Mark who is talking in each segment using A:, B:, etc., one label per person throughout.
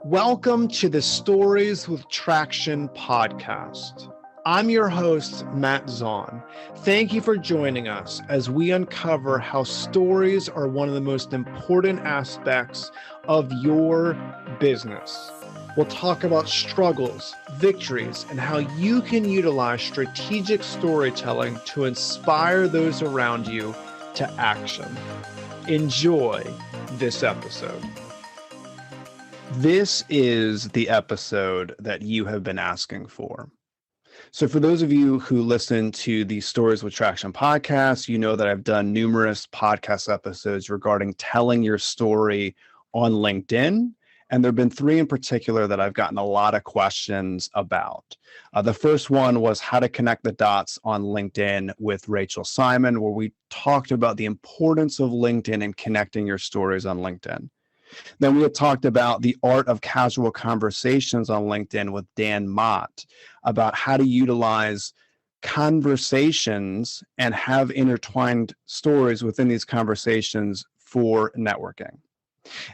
A: Welcome to the Stories with Traction podcast. I'm your host, Matt Zaun. Thank you for joining us as we uncover how stories are one of the most important aspects of your business. We'll talk about struggles, victories, and how you can utilize strategic storytelling to inspire those around you to action. Enjoy this episode. This is the episode that you have been asking for. So for those of you who listen to the Stories with Traction podcast, you know that I've done numerous podcast episodes regarding telling your story on LinkedIn. And there have been three in particular that I've gotten a lot of questions about. The first one was how to connect the dots on LinkedIn with Rachel Simon, where we talked about the importance of LinkedIn and connecting your stories on LinkedIn. Then we had talked about the art of casual conversations on LinkedIn with Dan Mott about how to utilize conversations and have intertwined stories within these conversations for networking.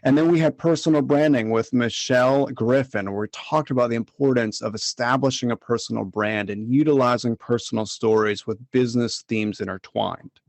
A: And then we had personal branding with Michelle Griffin, where we talked about the importance of establishing a personal brand and utilizing personal stories with business themes intertwined.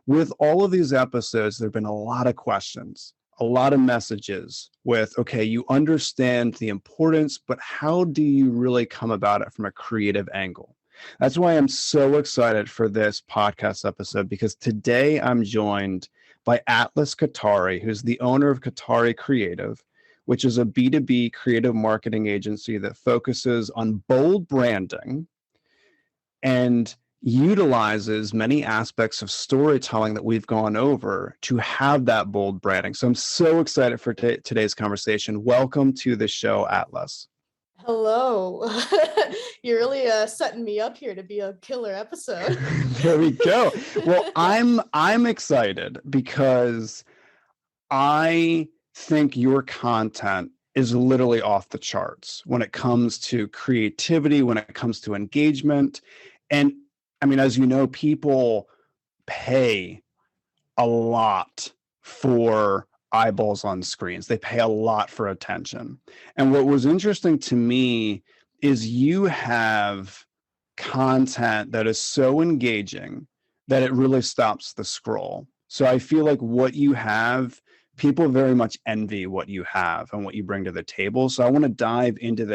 A: With all of these episodes, there have been a lot of questions. A lot of messages with, okay, you understand the importance, but how do you really come about it from a creative angle? That's why I'm so excited for this podcast episode, because today I'm joined by Atlas Katari, who's the owner of Katari Creative, which is a B2B creative marketing agency that focuses on bold branding and utilizes many aspects of storytelling that we've gone over to have that bold branding. So I'm so excited for today's conversation. Welcome to the show, Atlas.
B: Hello. You're really setting me up here to be a killer episode.
A: There we go. Well, I'm excited because I think your content is literally off the charts when it comes to creativity, when it comes to engagement. And I mean, as you know, people pay a lot for eyeballs on screens. They pay a lot for attention. And what was interesting to me is you have content that is so engaging that it really stops the scroll. So I feel like what you have, people very much envy what you have and what you bring to the table. So I want to dive into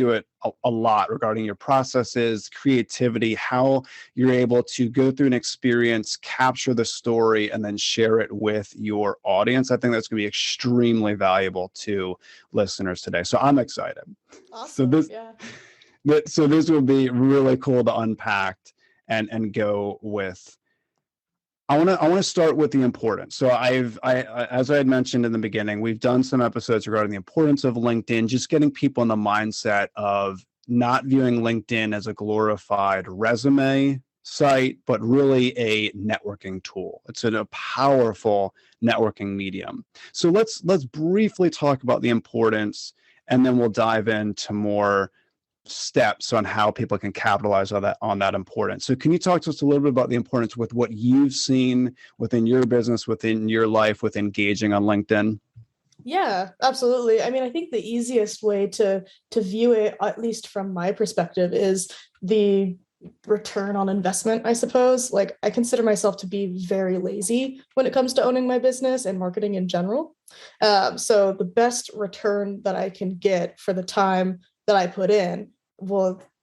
A: it a lot regarding your processes, creativity, how you're able to go through an experience, capture the story, and then share it with your audience. I think that's going to be extremely valuable to listeners today. So I'm excited.
B: Awesome.
A: So this will be really cool to unpack and go with. I want to start with the importance. So as I had mentioned in the beginning, we've done some episodes regarding the importance of LinkedIn, just getting people in the mindset of not viewing LinkedIn as a glorified resume site, but really a networking tool. It's a powerful networking medium. So let's briefly talk about the importance, and then we'll dive into more steps on how people can capitalize on that importance. So can you talk to us a little bit about the importance with what you've seen within your business, within your life, with engaging on LinkedIn?
B: Yeah, absolutely. I mean, I think the easiest way to view it, at least from my perspective, is the return on investment, I suppose. Like, I consider myself to be very lazy when it comes to owning my business and marketing in general. So the best return that I can get for the time that I put in,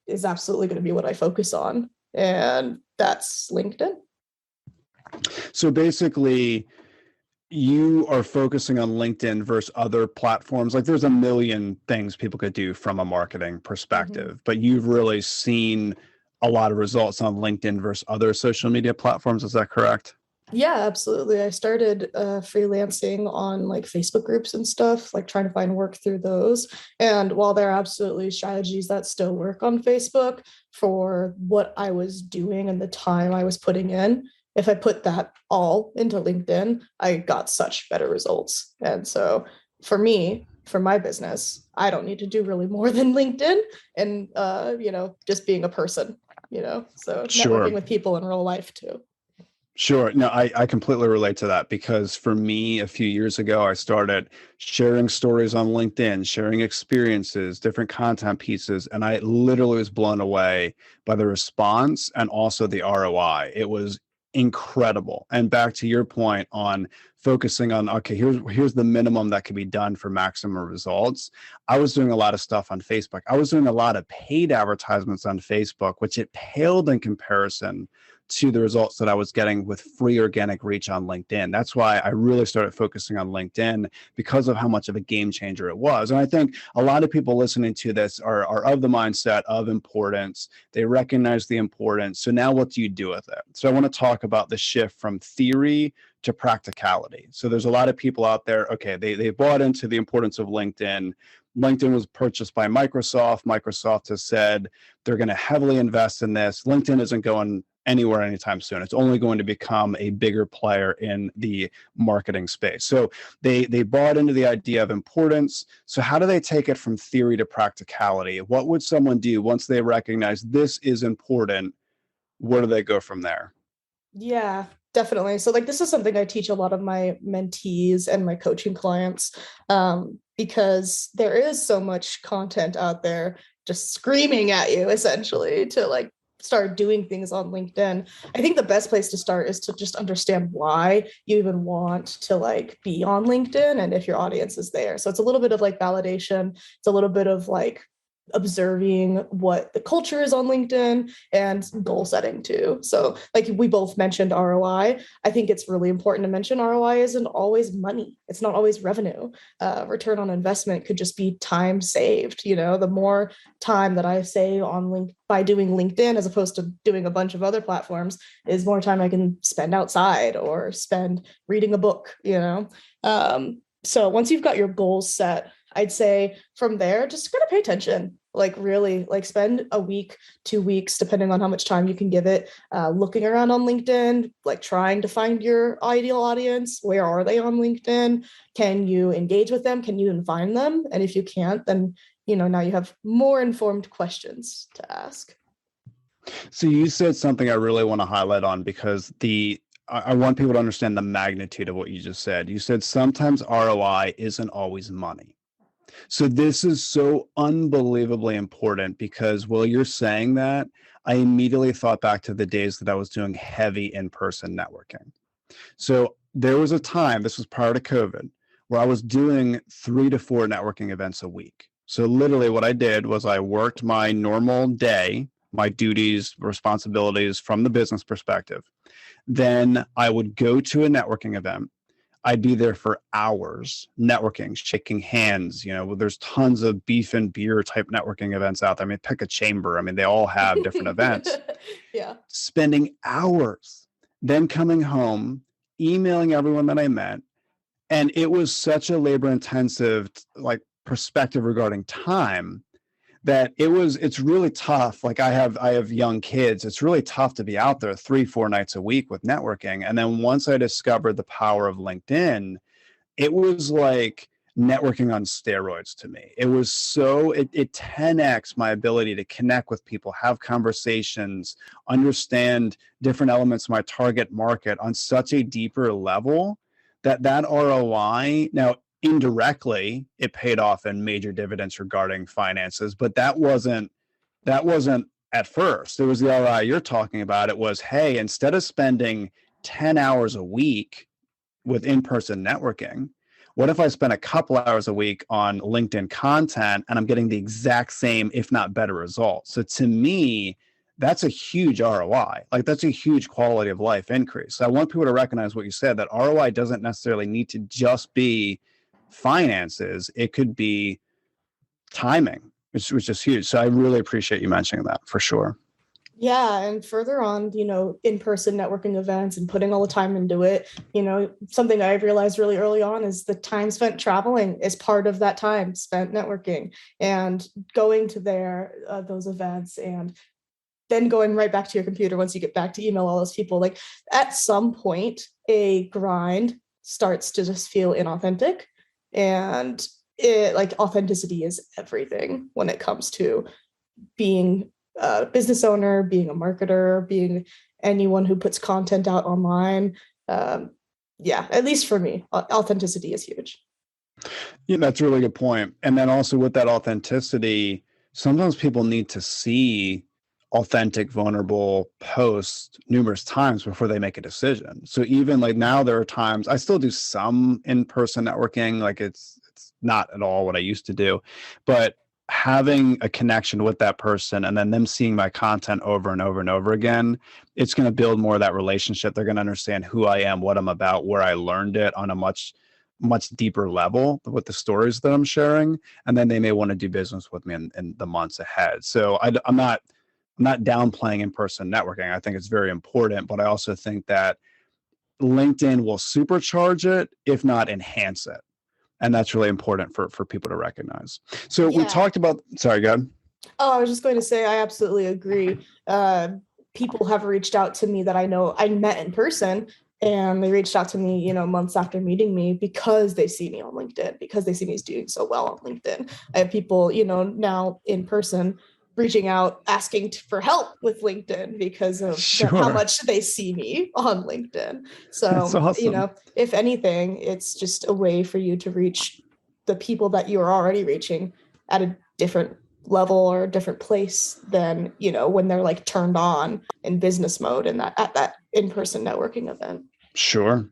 B: is absolutely going to be what I focus on. And that's LinkedIn.
A: So basically, you are focusing on LinkedIn versus other platforms. Like, there's a million things people could do from a marketing perspective, but you've really seen a lot of results on LinkedIn versus other social media platforms. Is that correct?
B: Yeah, absolutely. I started freelancing on like Facebook groups and stuff, like trying to find work through those. And while there are absolutely strategies that still work on Facebook for what I was doing and the time I was putting in, if I put that all into LinkedIn, I got such better results. And so for me, for my business, I don't need to do really more than LinkedIn and, just being a person, so
A: Sure.
B: networking with people in real life too.
A: Sure. No, I completely relate to that because for me, a few years ago, I started sharing stories on LinkedIn, sharing experiences, different content pieces, and I literally was blown away by the response and also the ROI. It was incredible. And back to your point on focusing on, okay, here's the minimum that can be done for maximum results. I was doing a lot of stuff on Facebook. I was doing a lot of paid advertisements on Facebook, which it paled in comparison to the results that I was getting with free organic reach on LinkedIn. That's why I really started focusing on LinkedIn because of how much of a game changer it was. And I think a lot of people listening to this are of the mindset of importance. They recognize the importance. So now what do you do with it? So I want to talk about the shift from theory to practicality. So there's a lot of people out there, okay, they bought into the importance of LinkedIn. LinkedIn was purchased by Microsoft. Microsoft has said they're going to heavily invest in this. LinkedIn isn't going anywhere anytime soon. It's only going to become a bigger player in the marketing space. So they bought into the idea of importance. So how do they take it from theory to practicality? What would someone do once they recognize this is important? Where do they go from there?
B: Yeah, definitely. So like this is something I teach a lot of my mentees and my coaching clients, because there is so much content out there just screaming at you essentially to like start doing things on LinkedIn. I think the best place to start is to just understand why you even want to like be on LinkedIn and if your audience is there. So it's a little bit of like validation. It's a little bit of like observing what the culture is on LinkedIn and goal setting too. So, like we both mentioned ROI, I think it's really important to mention ROI isn't always money. It's not always revenue. Return on investment could just be time saved. You know, the more time that I save on link by doing LinkedIn as opposed to doing a bunch of other platforms is more time I can spend outside or spend reading a book. You know, so once you've got your goals set, I'd say from there, just gotta pay attention. Like really, like spend a week, 2 weeks, depending on how much time you can give it, looking around on LinkedIn, like trying to find your ideal audience. Where are they on LinkedIn? Can you engage with them? Can you even find them? And if you can't, then now you have more informed questions to ask.
A: So you said something I really want to highlight on because I want people to understand the magnitude of what you just said. You said sometimes ROI isn't always money. So this is so unbelievably important because while you're saying that, I immediately thought back to the days that I was doing heavy in-person networking. So there was a time, this was prior to COVID, where I was doing 3 to 4 networking events a week. So literally what I did was I worked my normal day, my duties, responsibilities from the business perspective. Then I would go to a networking event. I'd be there for hours networking, shaking hands. There's tons of beef and beer type networking events out there. I mean, pick a chamber. I mean, they all have different events.
B: Yeah.
A: Spending hours, then coming home, emailing everyone that I met. And it was such a labor intensive like perspective regarding time that it's really tough. Like I have young kids. It's really tough to be out there 3-4 nights a week with networking. And then once I discovered the power of LinkedIn, it was like networking on steroids to me. It 10x my ability to connect with people, have conversations, understand different elements of my target market on such a deeper level that ROI now indirectly it paid off in major dividends regarding finances, but that wasn't at first. It was the ROI you're talking about. It was, hey, instead of spending 10 hours a week with in-person networking, what if I spend a couple hours a week on LinkedIn content and I'm getting the exact same, if not better results? So to me, that's a huge ROI. Like that's a huge quality of life increase. So I want people to recognize what you said, that ROI doesn't necessarily need to just be finances. It could be timing, which is huge. So I really appreciate you mentioning that for sure.
B: Yeah, and further on, in-person networking events and putting all the time into it, something I realized really early on is the time spent traveling is part of that time spent networking and going to those events and then going right back to your computer once you get back to email all those people. Like at some point, a grind starts to just feel inauthentic, and it like authenticity is everything when it comes to being a business owner, being a marketer, being anyone who puts content out online. Yeah, at least for me, authenticity is huge.
A: Yeah, that's a really good point. And then also with that authenticity, sometimes people need to see authentic, vulnerable posts numerous times before they make a decision. So even like now, there are times I still do some in-person networking, like it's not at all what I used to do, but having a connection with that person and then them seeing my content over and over and over again, it's going to build more of that relationship. They're going to understand who I am, what I'm about, where I learned it on a much deeper level with the stories that I'm sharing, and then they may want to do business with me in the months ahead. So I'm not downplaying in-person networking. I think it's very important, but I also think that LinkedIn will supercharge it, if not enhance it. And that's really important for people to recognize. So we
B: Yeah.
A: talked about, sorry, go ahead.
B: Oh, I was just going to say, I absolutely agree. People have reached out to me that I know I met in person, and they reached out to me, months after meeting me because they see me on LinkedIn, because they see me doing so well on LinkedIn. I have people, now in person reaching out, asking for help with LinkedIn because of how much they see me on LinkedIn.
A: That's
B: So,
A: awesome.
B: if anything, it's just a way for you to reach the people that you are already reaching at a different level or a different place than when they're like turned on in business mode and that at that in-person networking event.
A: Sure.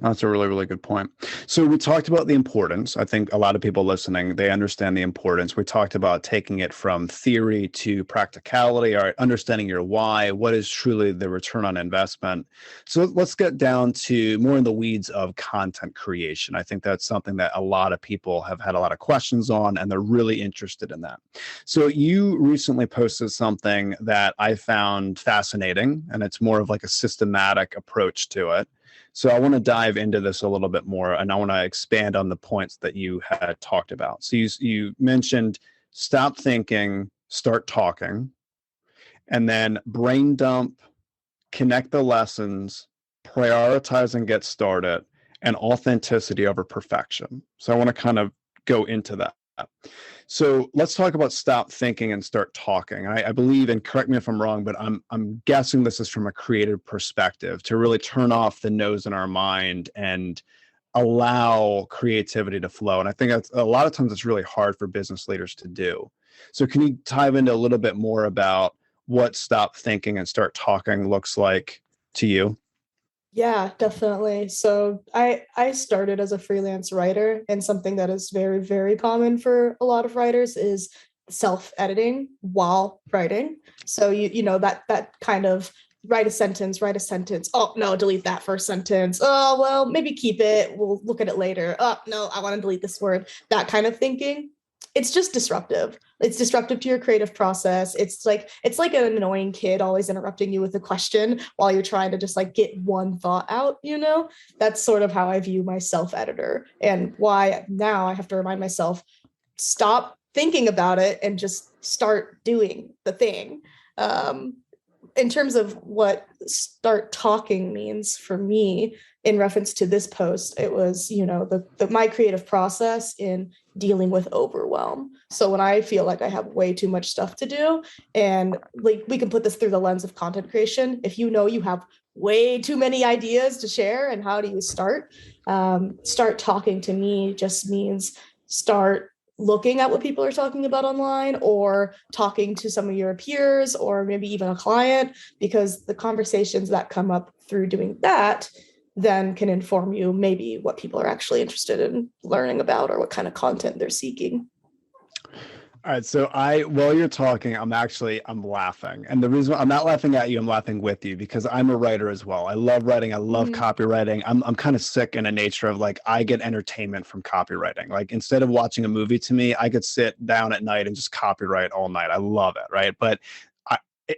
A: That's a really, really good point. So we talked about the importance. I think a lot of people listening, they understand the importance. We talked about taking it from theory to practicality, or understanding your why, what is truly the return on investment. So let's get down to more in the weeds of content creation. I think that's something that a lot of people have had a lot of questions on, and they're really interested in that. So you recently posted something that I found fascinating, and it's more of like a systematic approach to it. So I want to dive into this a little bit more, and I want to expand on the points that you had talked about. So you mentioned stop thinking, start talking, and then brain dump, connect the lessons, prioritize and get started, and authenticity over perfection. So I want to kind of go into that. So let's talk about stop thinking and start talking. I believe, and correct me if I'm wrong, but I'm guessing this is from a creative perspective, to really turn off the nose in our mind and allow creativity to flow. And I think that's a lot of times it's really hard for business leaders to do. So can you dive into a little bit more about what stop thinking and start talking looks like to you?
B: Yeah, definitely. So I started as a freelance writer, and something that is very, very common for a lot of writers is self-editing while writing. So that kind of write a sentence. Oh no, delete that first sentence. Oh well, maybe keep it. We'll look at it later. Oh no, I want to delete this word. That kind of thinking. It's just disruptive. It's disruptive to your creative process. It's like an annoying kid always interrupting you with a question while you're trying to just like get one thought out. That's sort of how I view my self-editor, and why now I have to remind myself, stop thinking about it and just start doing the thing. In terms of what start talking means for me in reference to this post, it was, my creative process in dealing with overwhelm. So when I feel like I have way too much stuff to do, and like we can put this through the lens of content creation, if you have way too many ideas to share, and how do you start? Start talking to me just means start looking at what people are talking about online, or talking to some of your peers, or maybe even a client, because the conversations that come up through doing that then can inform you maybe what people are actually interested in learning about, or what kind of content they're seeking.
A: All right. So while you're talking, I'm laughing. And the reason I'm not laughing at you, I'm laughing with you, because I'm a writer as well. I love writing. I love copywriting. I'm kind of sick in a nature of like, I get entertainment from copywriting. Like instead of watching a movie, to me, I could sit down at night and just copyright all night. I love it. Right. But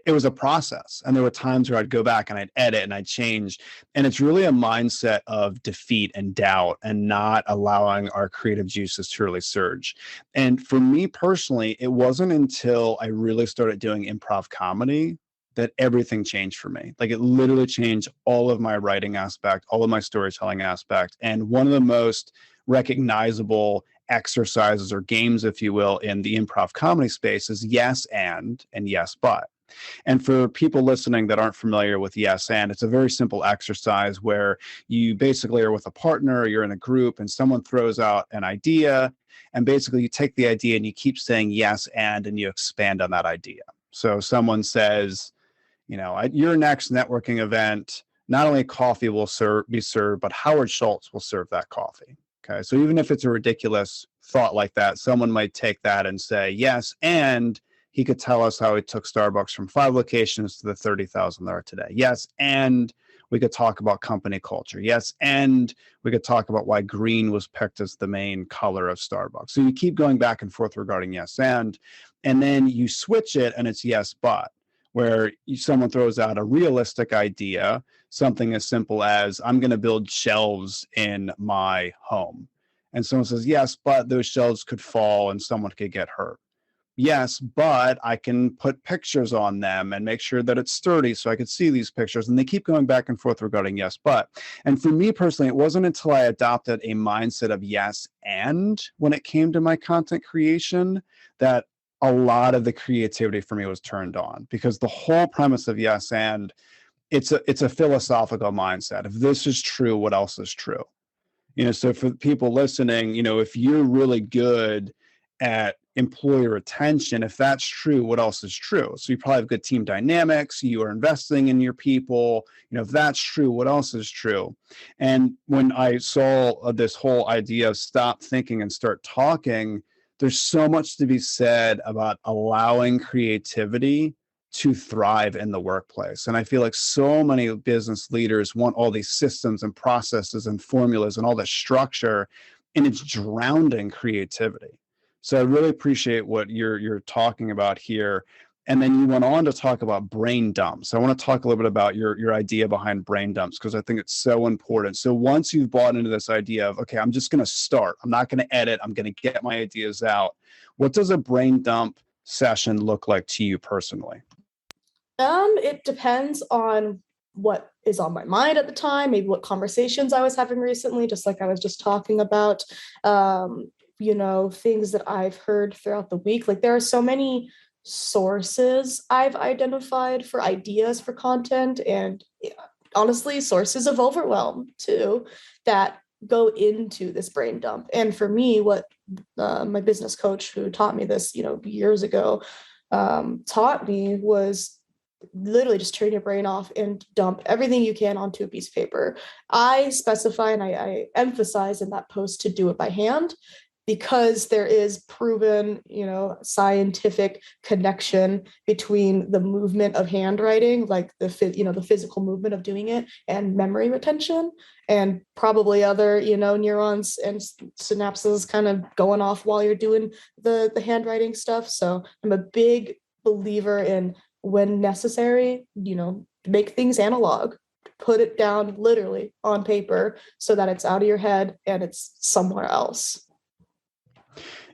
A: it was a process, and there were times where I'd go back and I'd edit and I'd change, and it's really a mindset of defeat and doubt, and not allowing our creative juices to really surge. And for me personally, it wasn't until I really started doing improv comedy that everything changed for me. Like it literally changed all of my writing aspect, all of my storytelling aspect. And one of the most recognizable exercises or games, if you will, in the improv comedy space is yes and yes but. And for people listening that aren't familiar with yes and, it's a very simple exercise where you basically are with a partner, or you're in a group, and someone throws out an idea, and basically you take the idea and you keep saying yes and you expand on that idea. So someone says, at your next networking event, not only coffee will be served, but Howard Schultz will serve that coffee. Okay, so even if it's a ridiculous thought like that, someone might take that and say, yes, and he could tell us how he took Starbucks from 5 locations to the 30,000 there are today. Yes, and we could talk about company culture. Yes, and we could talk about why green was picked as the main color of Starbucks. So you keep going back and forth regarding yes, and then you switch it and it's yes, but, where someone throws out a realistic idea, something as simple as, I'm going to build shelves in my home. And someone says, yes, but those shelves could fall and someone could get hurt. Yes, but I can put pictures on them and make sure that it's sturdy so I could see these pictures. And they keep going back and forth regarding yes, but. And for me personally, it wasn't until I adopted a mindset of yes and when it came to my content creation that a lot of the creativity for me was turned on, because the whole premise of yes and it's a philosophical mindset. If this is true, what else is true? So for people listening, if you're really good at employee retention, if that's true, what else is true? So you probably have good team dynamics, you are investing in your people, if that's true, what else is true? And when I saw this whole idea of stop thinking and start talking, there's so much to be said about allowing creativity to thrive in the workplace. And I feel like so many business leaders want all these systems and processes and formulas and all this structure, and it's drowning creativity. So I really appreciate what you're talking about here. And then you went on to talk about brain dumps. I want to talk a little bit about your idea behind brain dumps, because I think it's so important. So once you've bought into this idea of, okay, I'm just going to start, I'm not going to edit, I'm going to get my ideas out. What does a brain dump session look like to you personally?
B: It depends on what is on my mind at the time, maybe what conversations I was having recently, just like I was just talking about, things that I've heard throughout the week. Like there are so many sources I've identified for ideas for content, and honestly, sources of overwhelm too, that go into this brain dump. And for me, what my business coach who taught me this, years ago, taught me was literally just turn your brain off and dump everything you can onto a piece of paper. I specify and I emphasize in that post to do it by hand, because there is proven, scientific connection between the movement of handwriting, like the physical movement of doing it, and memory retention, and probably other, neurons and synapses kind of going off while you're doing the handwriting stuff. So I'm a big believer in, when necessary, make things analog, put it down literally on paper so that it's out of your head and it's somewhere else.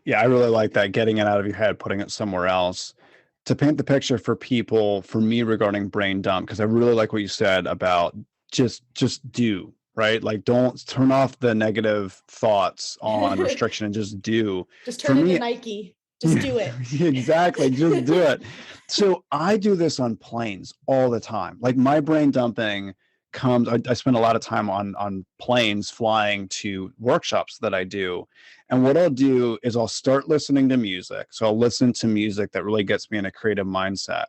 A: Yeah, I really like that, getting it out of your head, putting it somewhere else. To paint the picture for people, for me, regarding brain dump, because I really like what you said about just do, right? Like, don't turn off the negative thoughts on restriction and just do.
B: Just turn into Nike. Just do it.
A: Exactly. Just do it. So I do this on planes all the time. Like my brain dumping comes, I spend a lot of time on planes flying to workshops that I do. And what I'll do is I'll start listening to music. So I'll listen to music that really gets me in a creative mindset.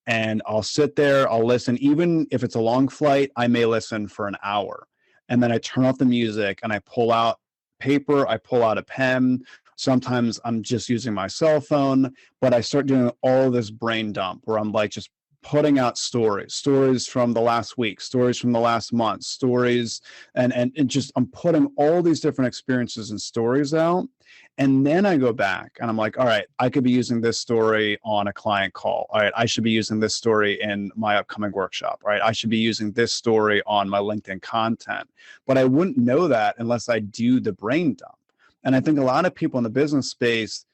A: And I'll sit there, I'll listen. Even if it's a long flight, I may listen for an hour. And then I turn off the music and I pull out paper, I pull out a pen. Sometimes I'm just using my cell phone, but I start doing all this brain dump where I'm like just putting out stories from the last week, stories from the last month, stories, and just I'm putting all these different experiences and stories out. And then I go back and I'm like, all right, I could be using this story on a client call. All right, I should be using this story in my upcoming workshop. Right, I should be using this story on my LinkedIn content. But I wouldn't know that unless I do the brain dump. And I think a lot of people in the business space,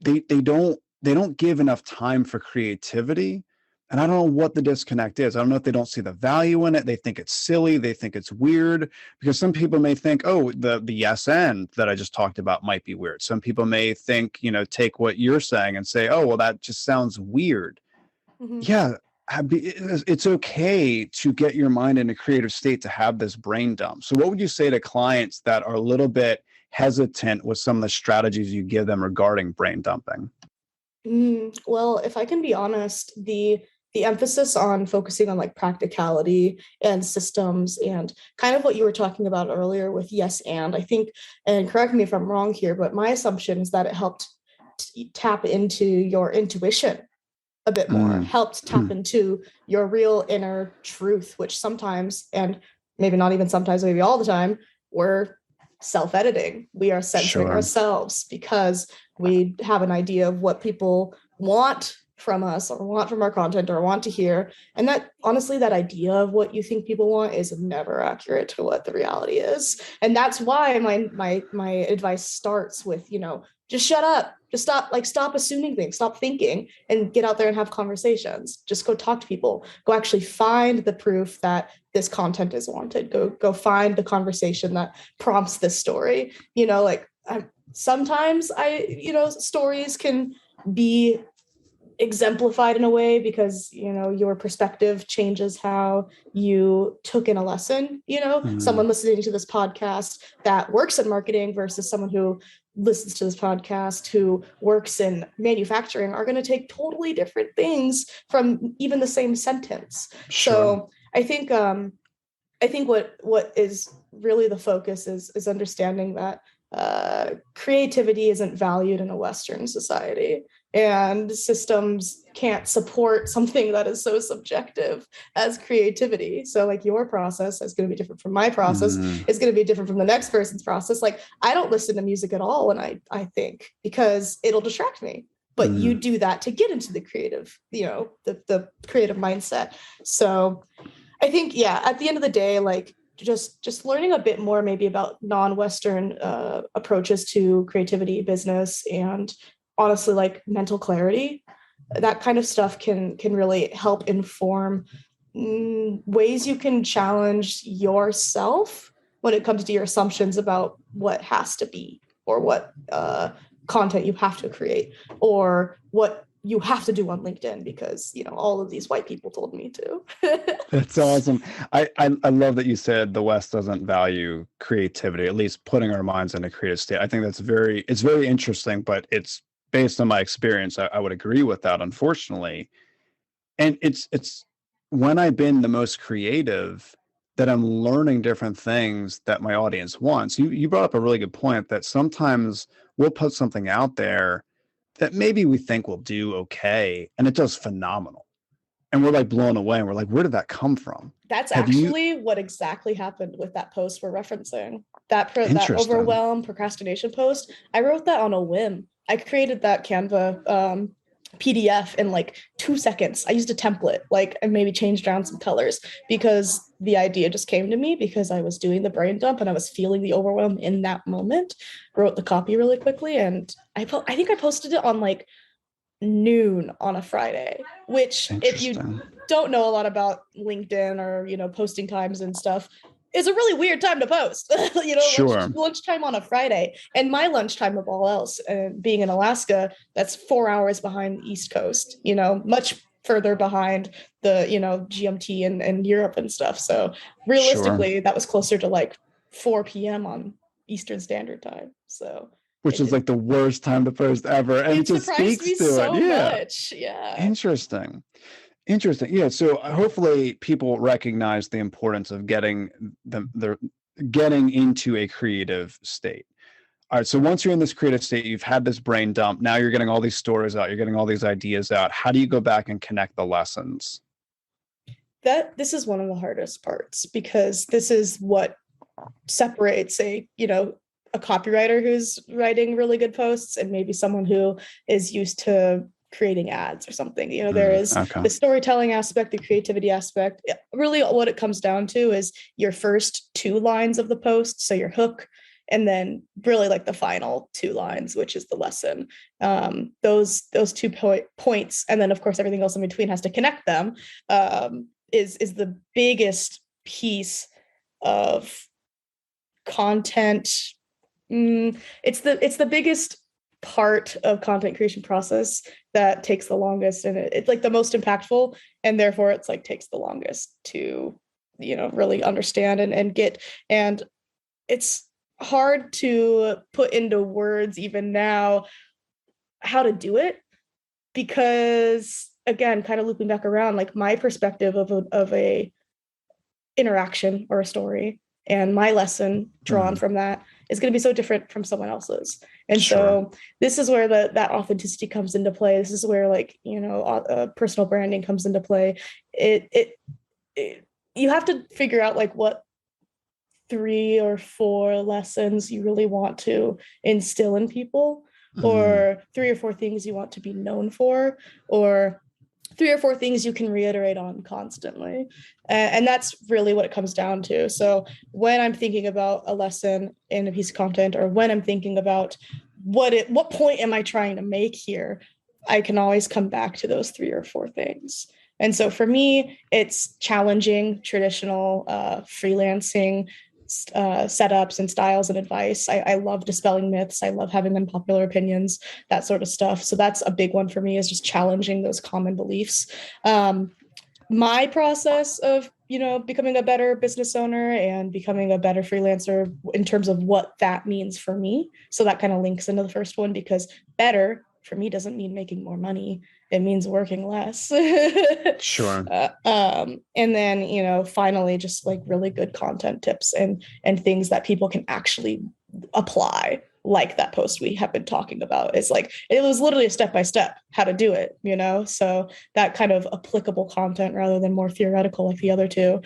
A: they don't give enough time for creativity, And I don't know what the disconnect is. I don't know if they don't see the value in it. They think it's silly. They think it's weird, because some people may think, oh, the yes and that I just talked about might be weird. Some people may think, take what you're saying and say, oh, well, that just sounds weird.
B: Mhm.
A: Yeah, it's okay to get your mind in a creative state, to have this brain dump. So what would you say to clients that are a little bit hesitant with some of the strategies you give them regarding brain dumping?
B: Well, if I can be honest, the emphasis on focusing on like practicality and systems and kind of what you were talking about earlier with yes and I think, and correct me if I'm wrong here, but my assumption is that it helped tap into your intuition a bit more,
A: Mm.
B: helped tap into your real inner truth, which sometimes, and maybe not even sometimes, maybe all the time, we're self-editing. We are censoring
A: Sure.
B: ourselves because we have an idea of what people want from us or want from our content or want to hear. And that honestly, that idea of what you think people want is never accurate to what the reality is. And that's why my advice starts with, just shut up. Just stop assuming things, stop thinking, and get out there and have conversations. Just go talk to people. Go actually find the proof that this content is wanted. Go find the conversation that prompts this story. Sometimes stories can be exemplified in a way because your perspective changes how you took in a lesson. Someone listening to this podcast that works in marketing versus someone who listens to this podcast who works in manufacturing are going to take totally different things from even the same sentence.
A: Sure.
B: So I think what is really the focus is understanding that creativity isn't valued in a Western society, and systems can't support something that is so subjective as creativity. So like your process is going to be different from my process. It's going to be different from the next person's process. Like I don't listen to music at all when I think, because it'll distract me. But you do that to get into the creative, the creative mindset. So I think, yeah, at the end of the day, like just learning a bit more maybe about non-Western approaches to creativity, business, and honestly, like mental clarity, that kind of stuff can really help inform ways you can challenge yourself when it comes to your assumptions about what has to be, or what content you have to create, or what you have to do on LinkedIn because all of these white people told me to.
A: That's awesome. I love that you said the West doesn't value creativity, at least putting our minds in a creative state. I think it's very interesting, but it's based on my experience. I would agree with that, unfortunately. And it's when I've been the most creative that I'm learning different things that my audience wants. You brought up a really good point that sometimes we'll put something out there that maybe we think will do okay, and it does phenomenal. And we're like blown away, and we're like, where did that come from?
B: That's actually what exactly happened with that post we're referencing. That overwhelm procrastination post. I wrote that on a whim. I created that Canva PDF in like 2 seconds. I used a template, and maybe changed around some colors because the idea just came to me because I was doing the brain dump and I was feeling the overwhelm in that moment. Wrote the copy really quickly, and I think I posted it on like noon on a Friday, which if you don't know a lot about LinkedIn or posting times and stuff, is a really weird time to post.
A: Sure.
B: Lunchtime on a Friday, and my lunchtime of all else, being in Alaska, that's 4 hours behind the East Coast, much further behind the GMT and Europe and stuff. So realistically, that was closer to like 4 p.m. on Eastern Standard Time. So
A: which is like the worst time to post ever, and it just speaks to
B: so
A: it.
B: Much. Yeah.
A: Interesting. Yeah. So hopefully people recognize the importance of getting into a creative state. All right. So once you're in this creative state, you've had this brain dump. Now you're getting all these stories out. You're getting all these ideas out. How do you go back and connect the lessons?
B: This is one of the hardest parts, because this is what separates a copywriter who's writing really good posts and maybe someone who is used to creating ads or something. There is the storytelling aspect, the creativity aspect. Really what it comes down to is your first 2 lines of the post. So your hook, and then really like the final 2 lines, which is the lesson. Those 2 points, and then of course everything else in between has to connect them, is the biggest piece of content. It's the biggest part of content creation process that takes the longest, and it's like the most impactful, and therefore it's like takes the longest to really understand and get. And it's hard to put into words even now how to do it, because again, kind of looping back around, like my perspective of a interaction or a story and my lesson drawn from that is going to be so different from someone else's. And so this is where that authenticity comes into play. This is where like, personal branding comes into play. You have to figure out like what 3 or 4 lessons you really want to instill in people, or 3 or 4 things you want to be known for, or 3 or 4 things you can reiterate on constantly. And that's really what it comes down to. So when I'm thinking about a lesson in a piece of content, or when I'm thinking about what point am I trying to make here, I can always come back to those 3 or 4 things. And so for me, it's challenging traditional freelancing setups and styles and advice. I love dispelling myths. I love having unpopular opinions, that sort of stuff. So that's a big one for me, is just challenging those common beliefs. My process of, becoming a better business owner and becoming a better freelancer in terms of what that means for me. So that kind of links into the first one, because better for me doesn't mean making more money. It means working less.
A: Sure.
B: And then, finally, just like really good content tips and things that people can actually apply, like that post we have been talking about. It's like, it was literally a step-by-step how to do it, so that kind of applicable content rather than more theoretical like the other two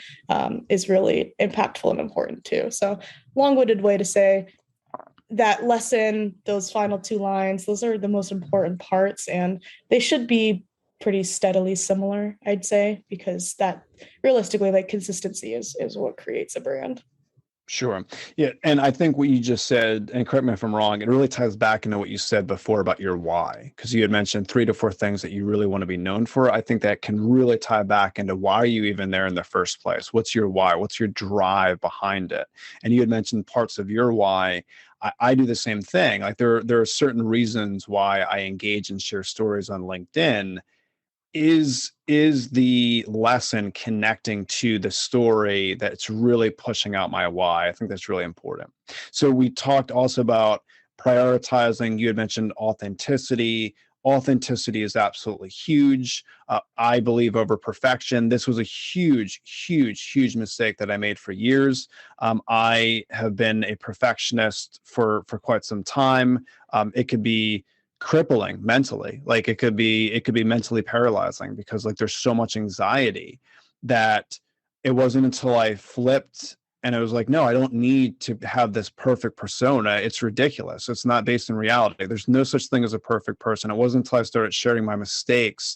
B: is really impactful and important too. So long-winded way to say that lesson, those final 2 lines, those are the most important parts, and they should be pretty steadily similar, I'd say, because that realistically, like, consistency is what creates a brand.
A: Sure. Yeah. And I think what you just said, and correct me if I'm wrong, it really ties back into what you said before about your why, because you had mentioned 3 to 4 things that you really want to be known for. I think that can really tie back into why are you even there in the first place? What's your why? What's your drive behind it? And you had mentioned parts of your why. I do the same thing. Like there are certain reasons why I engage and share stories on LinkedIn. Is the lesson connecting to the story that's really pushing out my why? I think that's really important. So we talked also about prioritizing. You had mentioned authenticity. Authenticity is absolutely huge. I believe over perfection. This was a huge mistake that I made for years. I have been a perfectionist for quite some time. It could be crippling mentally. Like it could be mentally paralyzing, because like there's so much anxiety that it wasn't until I flipped and it was like, no, I don't need to have this perfect persona. It's ridiculous. It's not based in reality. There's no such thing as a perfect person. It wasn't until I started sharing my mistakes,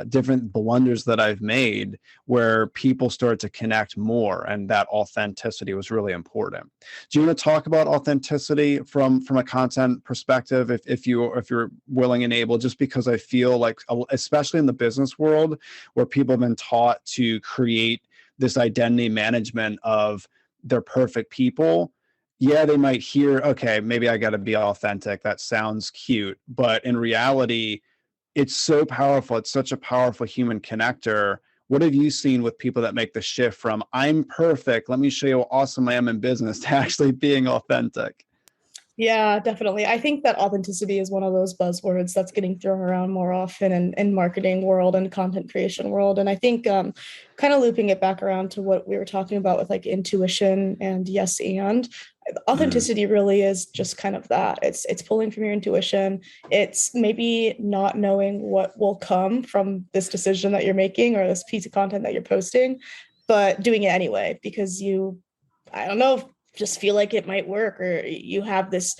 A: different blunders that I've made, where people started to connect more, and that authenticity was really important. Do you want to talk about authenticity from a content perspective, if you're willing and able? Just because I feel like, especially in the business world, where people have been taught to create this identity management of they're perfect people. Yeah, they might hear, okay, maybe I got to be authentic. That sounds cute. But in reality, it's so powerful. It's such a powerful human connector. What have you seen with people that make the shift from I'm perfect, let me show you how awesome I am in business, to actually being authentic?
B: Yeah, definitely. I think that authenticity is one of those buzzwords that's getting thrown around more often in marketing world and content creation world. And I think kind of looping it back around to what we were talking about with like intuition and yes, and authenticity really is just kind of that. It's pulling from your intuition. It's maybe not knowing what will come from this decision that you're making or this piece of content that you're posting, but doing it anyway because I don't know, just feel like it might work, or you have this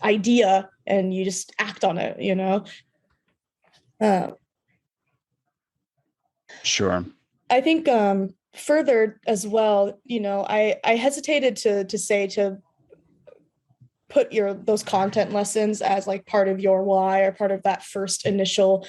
B: idea and you just act on it.
A: Sure.
B: I think further as well, I hesitated to say to put those content lessons as like part of your why, or part of that first initial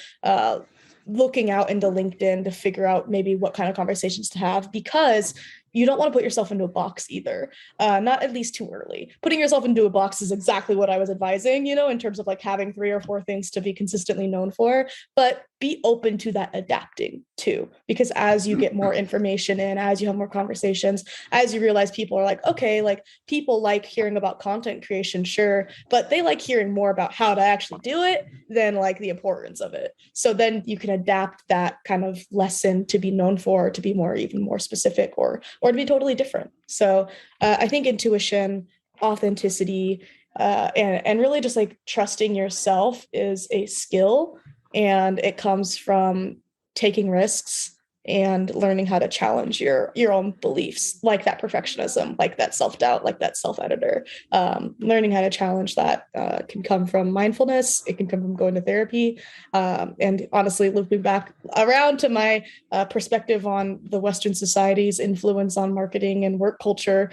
B: looking out into LinkedIn to figure out maybe what kind of conversations to have, because you don't want to put yourself into a box either. Not at least too early. Putting yourself into a box is exactly what I was advising, in terms of like having 3 or 4 things to be consistently known for, but be open to that adapting too. Because as you get more information in, as you have more conversations, as you realize people are like, okay, like people like hearing about content creation, sure, but they like hearing more about how to actually do it than like the importance of it. So then you can adapt that kind of lesson to be known for, to be even more specific, or to be totally different. So I think intuition, authenticity, and really just like trusting yourself is a skill, and it comes from taking risks and learning how to challenge your own beliefs, like that perfectionism, like that self-doubt, like that self-editor. Learning how to challenge that can come from mindfulness. It can come from going to therapy. And honestly, looping back around to my perspective on the Western society's influence on marketing and work culture,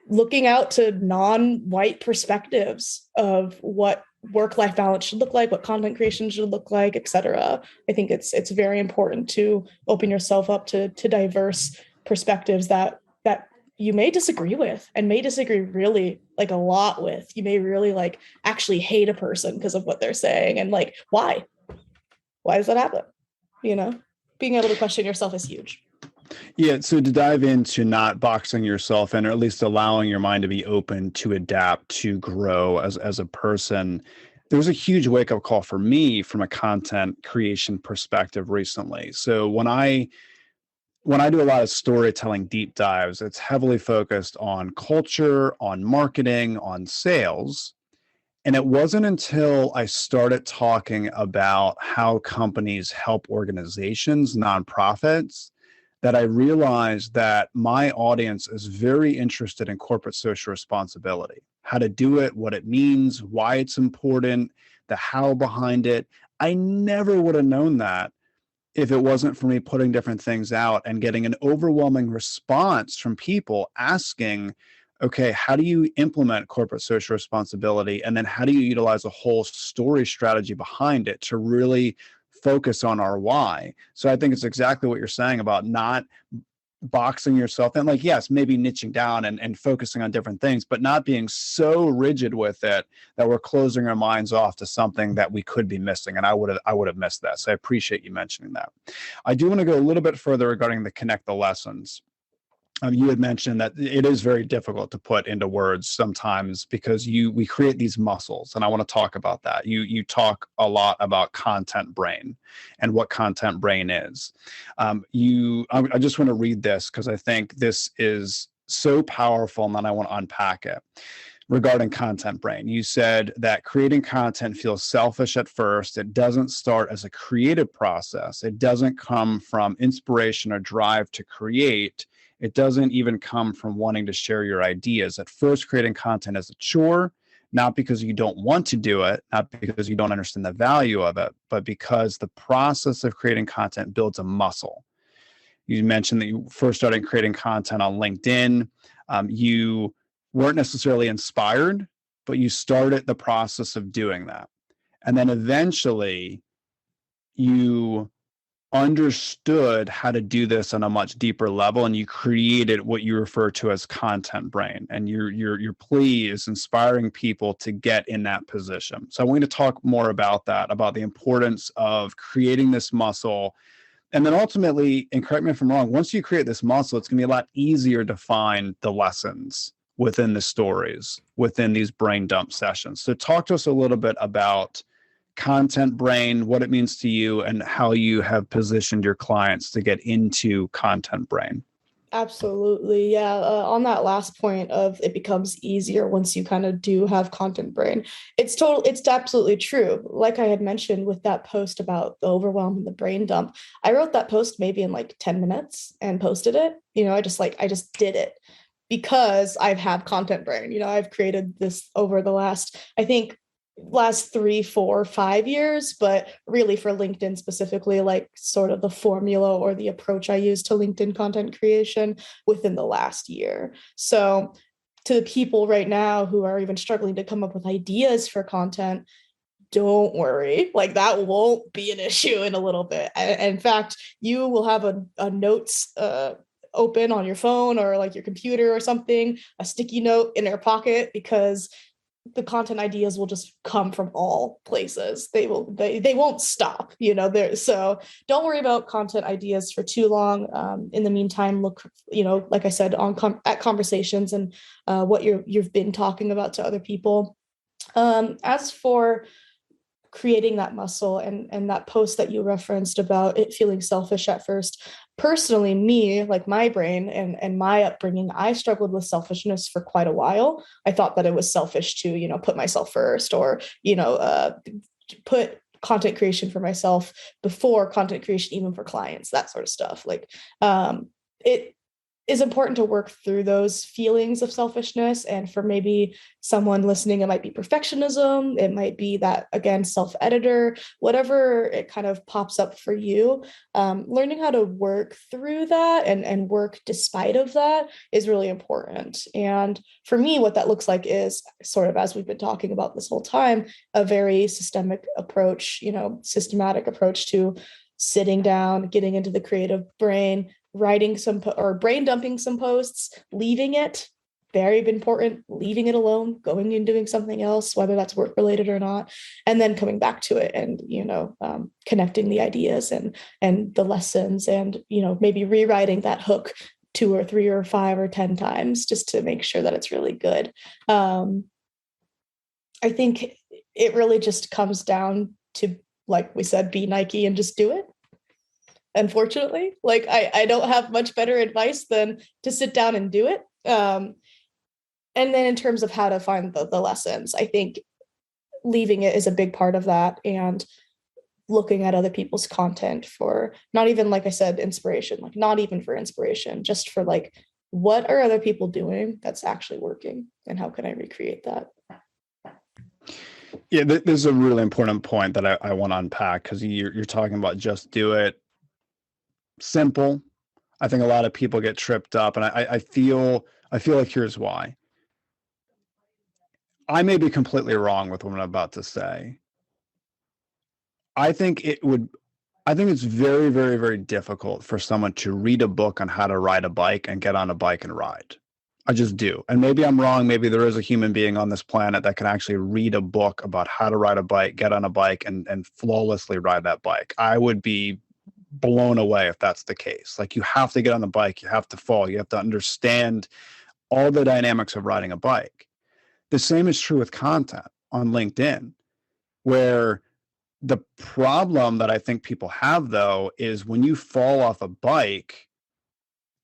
B: looking out to non-white perspectives of what work-life balance should look like, what content creation should look like, etc. I think it's very important to open yourself up to diverse perspectives that you may disagree with, and may disagree really like a lot with. You may really like actually hate a person because of what they're saying, and like why does that happen? Being able to question yourself is huge.
A: Yeah, so to dive into not boxing yourself in, or at least allowing your mind to be open to adapt, to grow as a person, there was a huge wake-up call for me from a content creation perspective recently. So when I do a lot of storytelling deep dives, it's heavily focused on culture, on marketing, on sales. And it wasn't until I started talking about how companies help organizations, nonprofits, that I realized that my audience is very interested in corporate social responsibility, how to do it, what it means, why it's important, the how behind it. I never would have known that if it wasn't for me putting different things out and getting an overwhelming response from people asking, okay, how do you implement corporate social responsibility? And then how do you utilize a whole story strategy behind it to really focus on our why? So I think it's exactly what you're saying about not boxing yourself in, like, yes, maybe niching down and focusing on different things, but not being so rigid with it that we're closing our minds off to something that we could be missing. And I would have missed that. So I appreciate you mentioning that. I do want to go a little bit further regarding the connect the lessons. You had mentioned that it is very difficult to put into words sometimes because we create these muscles, and I want to talk about that. You talk a lot about content brain and what content brain is. I just want to read this because I think this is so powerful, and then I want to unpack it. Regarding content brain, you said that creating content feels selfish at first. It doesn't start as a creative process. It doesn't come from inspiration or drive to create. It doesn't even come from wanting to share your ideas. At first, creating content is a chore, not because you don't want to do it, not because you don't understand the value of it, but because the process of creating content builds a muscle. You mentioned that you first started creating content on LinkedIn. You weren't necessarily inspired, but you started the process of doing that. And then eventually you understood how to do this on a much deeper level, and you created what you refer to as content brain. And your plea is inspiring people to get in that position. So I want to talk more about that, about the importance of creating this muscle. And then ultimately, and correct me if I'm wrong, once you create this muscle, it's going to be a lot easier to find the lessons within the stories, within these brain dump sessions. So talk to us a little bit about content brain, what it means to you, and how you have positioned your clients to get into content brain.
B: Absolutely. Yeah. On that last point of it becomes easier once you kind of do have content brain. It's absolutely true. Like I had mentioned with that post about the overwhelm and the brain dump, I wrote that post maybe in like 10 minutes and posted it. I just did it because I've had content brain. I've created this over the last 3, 4, 5 years, but really for LinkedIn specifically, like sort of the formula or the approach I use to LinkedIn content creation within the last year. So to the people right now who are even struggling to come up with ideas for content, don't worry, like that won't be an issue in a little bit. In fact, you will have a notes open on your phone or like your computer or something, a sticky note in your pocket, because the content ideas will just come from all places. They won't stop, there. So don't worry about content ideas for too long. In the meantime, look, like I said, at conversations and what you've been talking about to other people. As for creating that muscle and that post that you referenced about it feeling selfish at first, personally, me, like my brain and my upbringing, I struggled with selfishness for quite a while. I thought that it was selfish to put myself first, or put content creation for myself before content creation even for clients, that sort of stuff. Like it is important to work through those feelings of selfishness. And for maybe someone listening, it might be perfectionism. It might be that, again, self-editor, whatever it kind of pops up for you. Learning how to work through that and work despite of that is really important. And for me, what that looks like is sort of, as we've been talking about this whole time, a very systematic approach to sitting down, getting into the creative brain, writing or brain dumping some posts, leaving it, very important, leaving it alone, going and doing something else, whether that's work related or not, and then coming back to it and, connecting the ideas and the lessons and, maybe rewriting that hook 2 or 3 or 5 or 10 times just to make sure that it's really good. I think it really just comes down to, like we said, be Nike and just do it. Unfortunately, like I don't have much better advice than to sit down and do it. And then in terms of how to find the lessons, I think leaving it is a big part of that, and looking at other people's content for not even, like I said, inspiration, like not even for inspiration, just for like, what are other people doing that's actually working and how can I recreate that?
A: Yeah, this is a really important point that I want to unpack, because you're talking about just do it. Simple. I think a lot of people get tripped up, and I feel like here's why. I may be completely wrong with what I'm about to say. I think it's very, very, very difficult for someone to read a book on how to ride a bike and get on a bike and ride. I just do. And maybe I'm wrong. Maybe there is a human being on this planet that can actually read a book about how to ride a bike, get on a bike, and flawlessly ride that bike. I would be blown away if that's the case. Like, you have to get on the bike, you have to fall, you have to understand all the dynamics of riding a bike. The same is true with content on LinkedIn, where the problem that I think people have, though, is when you fall off a bike,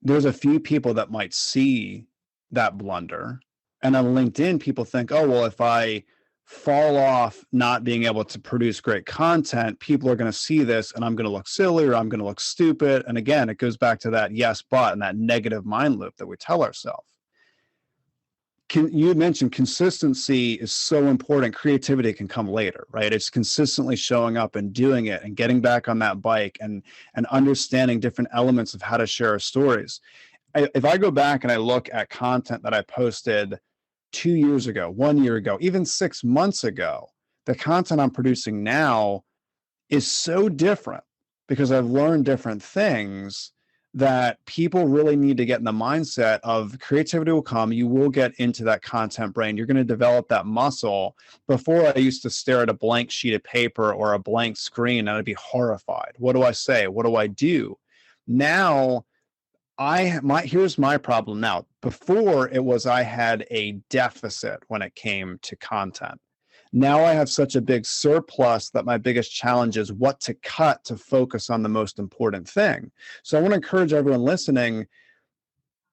A: there's a few people that might see that blunder. And on LinkedIn, people think, oh, well, if I fall off not being able to produce great content, people are going to see this and I'm going to look silly or I'm going to look stupid. And again, it goes back to that yes, but, and that negative mind loop that we tell ourselves. You mentioned consistency is so important. Creativity can come later, right? It's consistently showing up and doing it and getting back on that bike and understanding different elements of how to share our stories. If I go back and I look at content that I posted 2 years ago, 1 year ago, even 6 months ago, the content I'm producing now is so different because I've learned different things, that people really need to get in the mindset of creativity will come. You will get into that content brain. You're going to develop that muscle. Before, I used to stare at a blank sheet of paper or a blank screen and I'd be horrified. What do I say? What do I do? Now, here's my problem now. Before, it was I had a deficit when it came to content. Now I have such a big surplus that my biggest challenge is what to cut to focus on the most important thing. So I want to encourage everyone listening.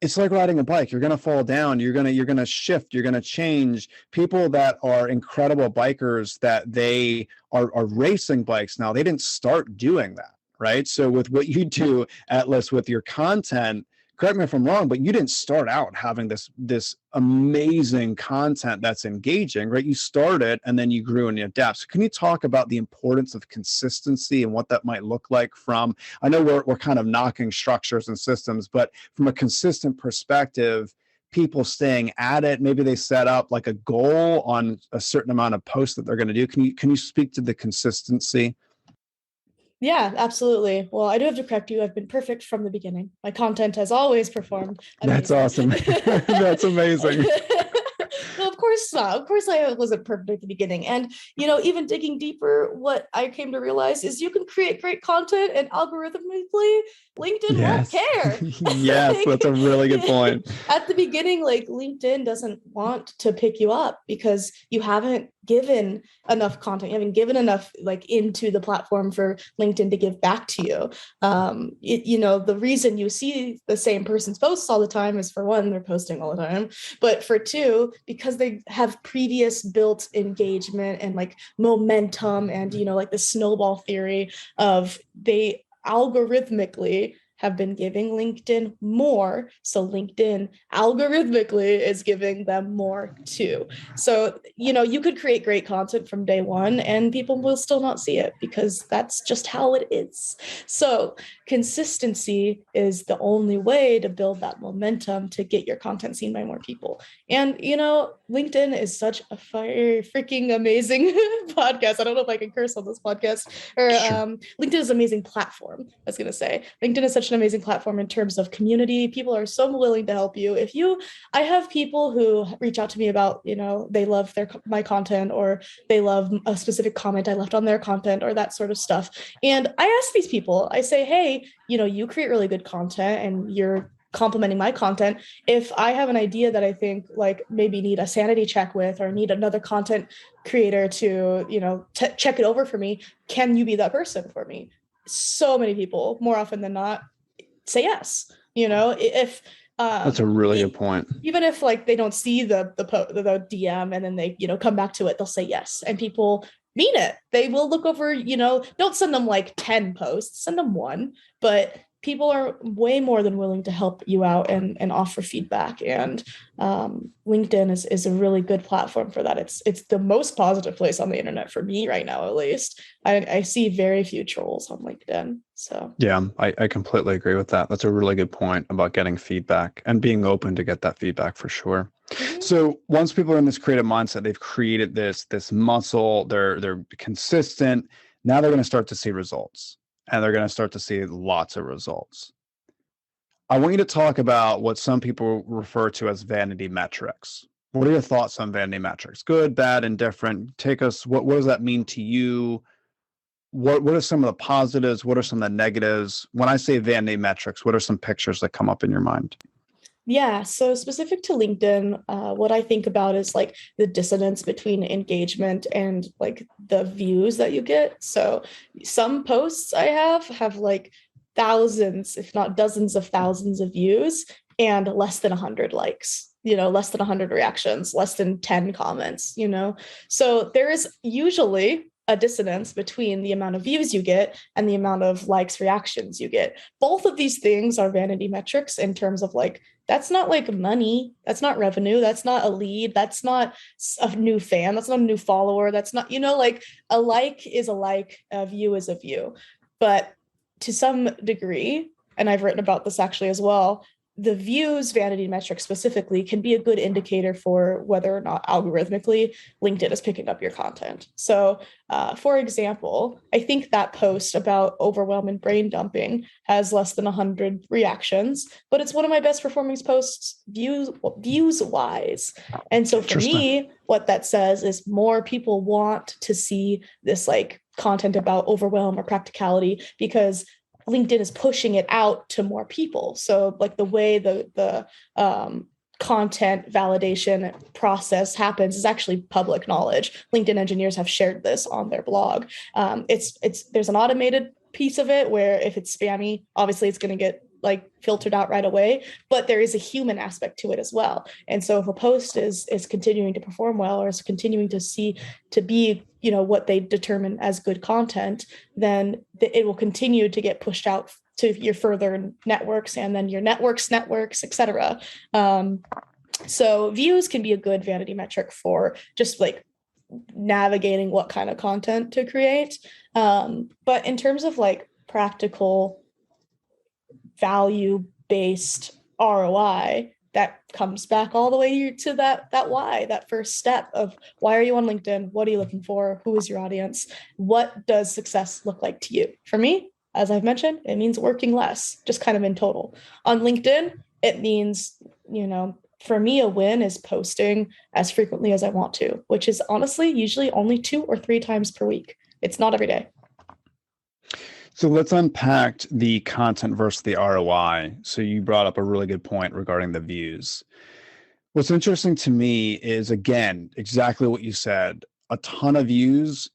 A: It's like riding a bike. You're going to fall down. You're going to shift. You're going to change. People that are incredible bikers, that they are racing bikes now, they didn't start doing that, right? So with what you do, Atlas, with your content, correct me if I'm wrong, but you didn't start out having this amazing content that's engaging, right? You started and then you grew and you adapt. So can you talk about the importance of consistency and what that might look like from, I know we're kind of knocking structures and systems, but from a consistent perspective, people staying at it? Maybe they set up like a goal on a certain amount of posts that they're going to do. Can you speak to the consistency?
B: Yeah, absolutely. Well, I do have to correct you. I've been perfect from the beginning. My content has always performed
A: That's
B: amazing.
A: awesome. That's amazing.
B: No, of course not. Of course, I wasn't perfect at the beginning. And, even digging deeper, what I came to realize is you can create great content and algorithmically, LinkedIn won't
A: Yes.
B: care.
A: Yes, that's a really good point.
B: At the beginning, like LinkedIn doesn't want to pick you up because you haven't given enough content, you haven't given enough like into the platform for LinkedIn to give back to you. The reason you see the same person's posts all the time is, for one, they're posting all the time, but for two, because they have previous built engagement and like momentum and like the snowball theory of they algorithmically have been giving LinkedIn more. So LinkedIn algorithmically is giving them more too. So, you could create great content from day one and people will still not see it because that's just how it is. So consistency is the only way to build that momentum to get your content seen by more people. And, LinkedIn is such a freaking amazing podcast. I don't know if I can curse on this podcast. Or
A: Sure.
B: LinkedIn is an amazing platform. I was going to say LinkedIn is such an amazing platform in terms of community. People are so willing to help you. I have people who reach out to me about, they love my content or they love a specific comment I left on their content or that sort of stuff. And I ask these people, I say, hey, you create really good content and you're complimenting my content. If I have an idea that I think like maybe need a sanity check with or need another content creator to, check it over for me, can you be that person for me? So many people, more often than not, say yes. If
A: That's a really good point.
B: even if like they don't see the DM and then they come back to it, they'll say yes, and people mean it. They will look over. Don't send them like 10 posts, send them one, but people are way more than willing to help you out and offer feedback. And LinkedIn is a really good platform for that. It's the most positive place on the internet for me right now, at least. I see very few trolls on LinkedIn. So
A: yeah, I completely agree with that. That's a really good point about getting feedback and being open to get that feedback for sure.
B: mm-hmm.
A: So once people are in this creative mindset, they've created this muscle, they're consistent. Now they're going to start to see results, and they're going to start to see lots of results. I want you to talk about what some people refer to as vanity metrics. What are your thoughts on vanity metrics? Good, bad, indifferent? Take us, what does that mean to you? What are some of the positives? What are some of the negatives? When I say vanity metrics, what are some pictures that come up in your mind?
B: Yeah, so specific to LinkedIn, what I think about is like the dissonance between engagement and like the views that you get. So some posts I have like thousands, if not dozens of thousands of views and less than 100 likes, less than 100 reactions, less than 10 comments. So there is usually a dissonance between the amount of views you get and the amount of likes, reactions you get. Both of these things are vanity metrics in terms of like, that's not like money, that's not revenue, that's not a lead, that's not a new fan, that's not a new follower, that's not, like a like is a like, a view is a view. But to some degree, and I've written about this actually as well, the views vanity metric specifically can be a good indicator for whether or not algorithmically LinkedIn is picking up your content. So, for example, I think that post about overwhelm and brain dumping has less than 100 reactions, but it's one of my best performing posts views wise. And so for me, what that says is more people want to see this like content about overwhelm or practicality because LinkedIn is pushing it out to more people. So like the way the content validation process happens is actually public knowledge. LinkedIn engineers have shared this on their blog. There's an automated piece of it where if it's spammy, obviously it's going to get like filtered out right away, but there is a human aspect to it as well. And so if a post is continuing to perform well or is continuing to be what they determine as good content, then it will continue to get pushed out to your further networks and then your networks, etc. So views can be a good vanity metric for just like navigating what kind of content to create. But in terms of like practical value-based ROI, that comes back all the way to that why, that first step of why are you on LinkedIn? What are you looking for? Who is your audience? What does success look like to you? For me, as I've mentioned, it means working less, just kind of in total. On LinkedIn, it means, for me, a win is posting as frequently as I want to, which is honestly usually only 2 or 3 times per week. It's not every day.
A: So let's unpack the content versus the ROI. So you brought up a really good point regarding the views. What's interesting to me is, again, exactly what you said. A ton of views,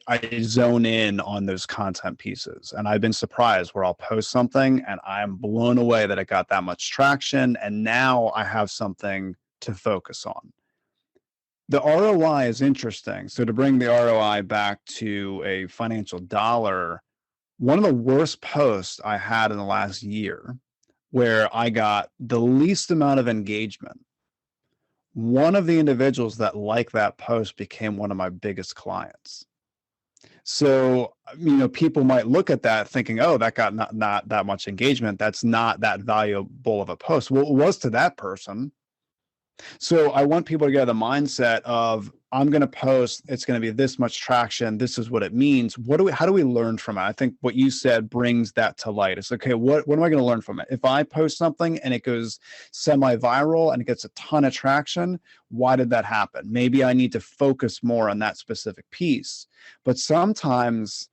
A: I zone in on those content pieces. And I've been surprised where I'll post something and I'm blown away that it got that much traction. And now I have something to focus on. The ROI is interesting. So to bring the ROI back to a financial dollar, one of the worst posts I had in the last year where I got the least amount of engagement, one of the individuals that liked that post became one of my biggest clients. So, people might look at that thinking, oh, that got not that much engagement. That's not that valuable of a post. Well, it was to that person. So I want people to get the mindset of, I'm going to post, it's going to be this much traction. This is what it means. How do we learn from it? I think what you said brings that to light. It's okay. What am I going to learn from it? If I post something and it goes semi-viral and it gets a ton of traction, why did that happen? Maybe I need to focus more on that specific piece. But sometimes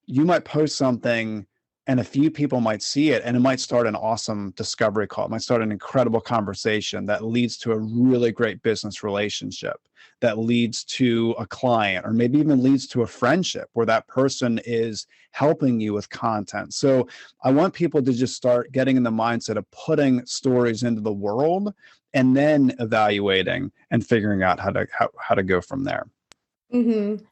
A: you might post something and a few people might see it and it might start an awesome discovery call. It might start an incredible conversation that leads to a really great business relationship, that leads to a client, or maybe even leads to a friendship where that person is helping you with content. So I want people to just start getting in the mindset of putting stories into the world and then evaluating and figuring out how to go from there.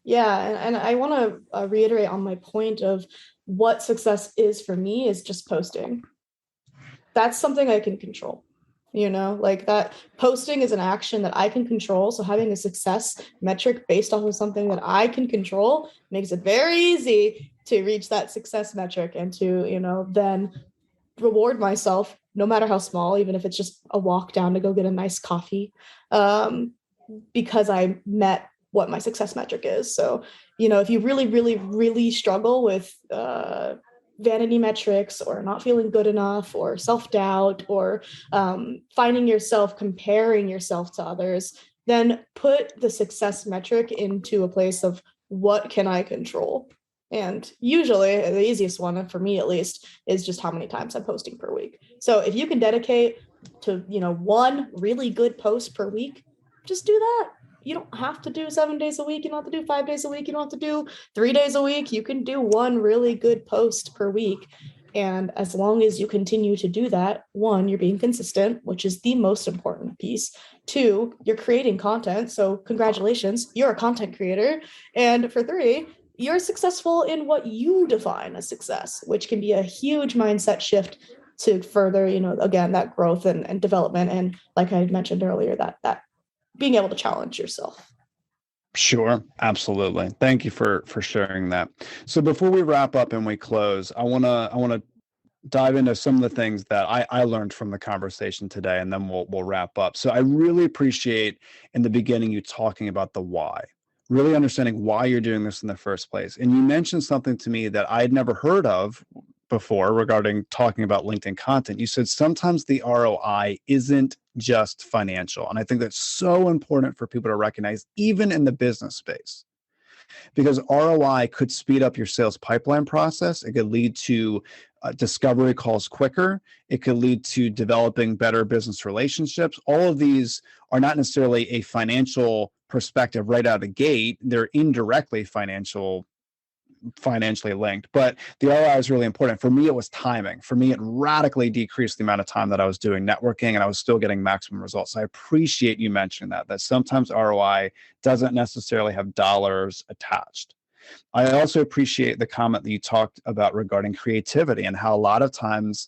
B: Yeah, and I want to reiterate on my point of what success is for me is just posting. That's something I can control. Like that posting is an action that I can control. So having a success metric based off of something that I can control makes it very easy to reach that success metric and to, then reward myself, no matter how small, even if it's just a walk down to go get a nice coffee, because I met what my success metric is. So, if you really, really, really struggle with vanity metrics or not feeling good enough or self-doubt or finding yourself comparing yourself to others, then put the success metric into a place of what can I control? And usually the easiest one, for me at least, is just how many times I'm posting per week. So if you can dedicate to, one really good post per week, just do that. You don't have to do 7 days a week. You don't have to do 5 days a week. You don't have to do 3 days a week. You can do one really good post per week. And as long as you continue to do that, 1, you're being consistent, which is the most important piece. 2, you're creating content. So congratulations, you're a content creator. And for 3, you're successful in what you define as success, which can be a huge mindset shift to further, again, that growth and development. And like I mentioned earlier, that being able to challenge yourself.
A: Sure, absolutely. Thank you for sharing that. So before we wrap up and we close, I wanna dive into some of the things that I learned from the conversation today, and then we'll wrap up. So I really appreciate in the beginning you talking about the why, really understanding why you're doing this in the first place. And you mentioned something to me that I'd never heard of before regarding talking about LinkedIn content. You said sometimes the ROI isn't just financial. And I think that's so important for people to recognize, even in the business space, because ROI could speed up your sales pipeline process. It could lead to discovery calls quicker. It could lead to developing better business relationships. All of these are not necessarily a financial perspective right out of the gate. They're indirectly financially linked, but the ROI is really important. For me, it was timing. For me, it radically decreased the amount of time that I was doing networking, and I was still getting maximum results. So I appreciate you mentioning that sometimes ROI doesn't necessarily have dollars attached. I also appreciate the comment that you talked about regarding creativity and how a lot of times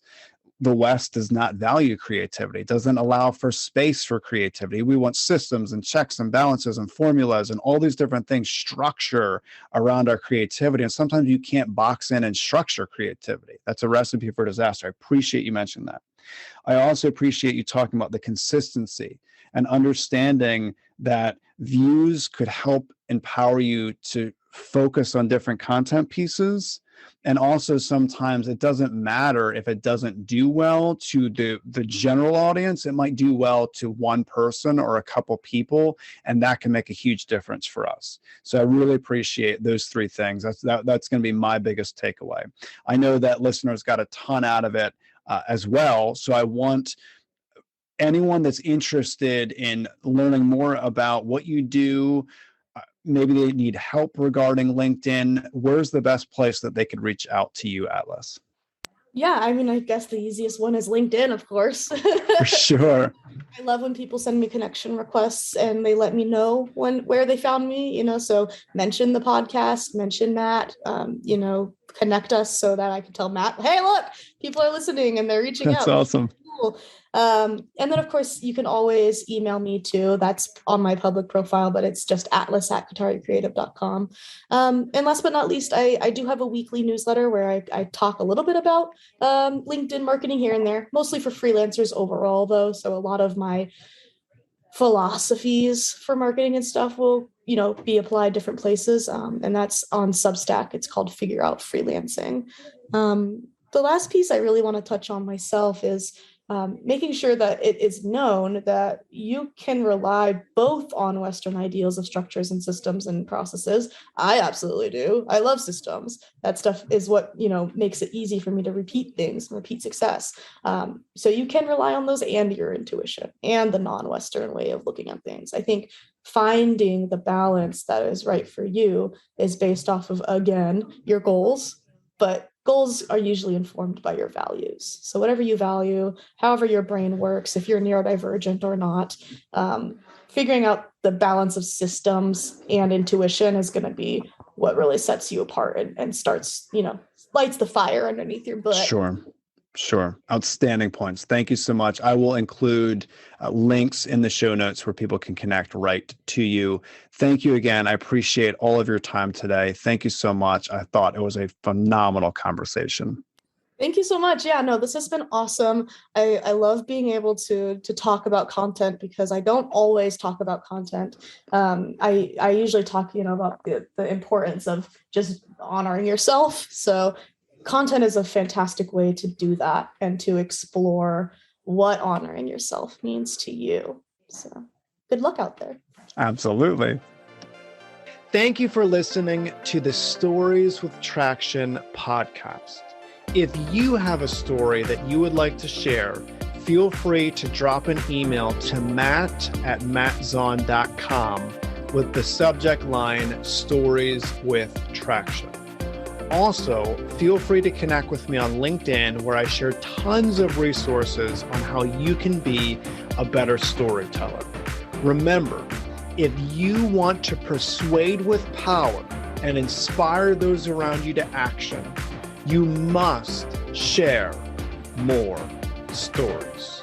A: the West does not value creativity, doesn't allow for space for creativity. We want systems and checks and balances and formulas and all these different things, structure around our creativity. And sometimes you can't box in and structure creativity. That's a recipe for disaster. I appreciate you mentioning that. I also appreciate you talking about the consistency and understanding that views could help empower you to focus on different content pieces. And also sometimes it doesn't matter if it doesn't do well to the general audience. It might do well to one person or a couple people, and that can make a huge difference for us. So I really appreciate those three things. That's going to be my biggest takeaway. I know that listeners got a ton out of it as well. So I want anyone that's interested in learning more about what you do, maybe they need help regarding LinkedIn, where's the best place that they could reach out to you, Atlas?
B: Yeah, I mean, I guess the easiest one is LinkedIn, of course.
A: For sure.
B: I love when people send me connection requests and they let me know where they found me, so mention the podcast, mention Matt, connect us so that I can tell Matt, hey, look, people are listening and they're reaching out.
A: That's awesome.
B: Cool. And then, of course, you can always email me too. That's on my public profile, but it's just atlas@kataricreative.com. And last but not least, I do have a weekly newsletter where I talk a little bit about LinkedIn marketing here and there, mostly for freelancers overall, though. So a lot of my philosophies for marketing and stuff will, be applied different places. And that's on Substack. It's called Figure Out Freelancing. The last piece I really want to touch on myself is making sure that it is known that you can rely both on Western ideals of structures and systems and processes. I absolutely do. I love systems. That stuff is what, makes it easy for me to repeat things, repeat success. So you can rely on those and your intuition and the non-Western way of looking at things. I think finding the balance that is right for you is based off of, again, your goals, but goals are usually informed by your values. So whatever you value, however your brain works, if you're neurodivergent or not, figuring out the balance of systems and intuition is going to be what really sets you apart and starts, lights the fire underneath your butt.
A: Sure. Outstanding points. Thank you so much. I will include links in the show notes where people can connect right to you. Thank you again. I appreciate all of your time today. Thank you so much. I thought it was a phenomenal conversation.
B: Thank you so much. Yeah, no, this has been awesome. I love being able to talk about content because I don't always talk about content. I usually talk, about the importance of just honoring yourself. So content is a fantastic way to do that and to explore what honoring yourself means to you. So good luck out there.
A: Absolutely.
C: Thank you for listening to the Stories with Traction podcast. If you have a story that you would like to share, feel free to drop an email to matt@mattzaun.com with the subject line Stories with Traction. Also, feel free to connect with me on LinkedIn, where I share tons of resources on how you can be a better storyteller. Remember, if you want to persuade with power and inspire those around you to action, you must share more stories.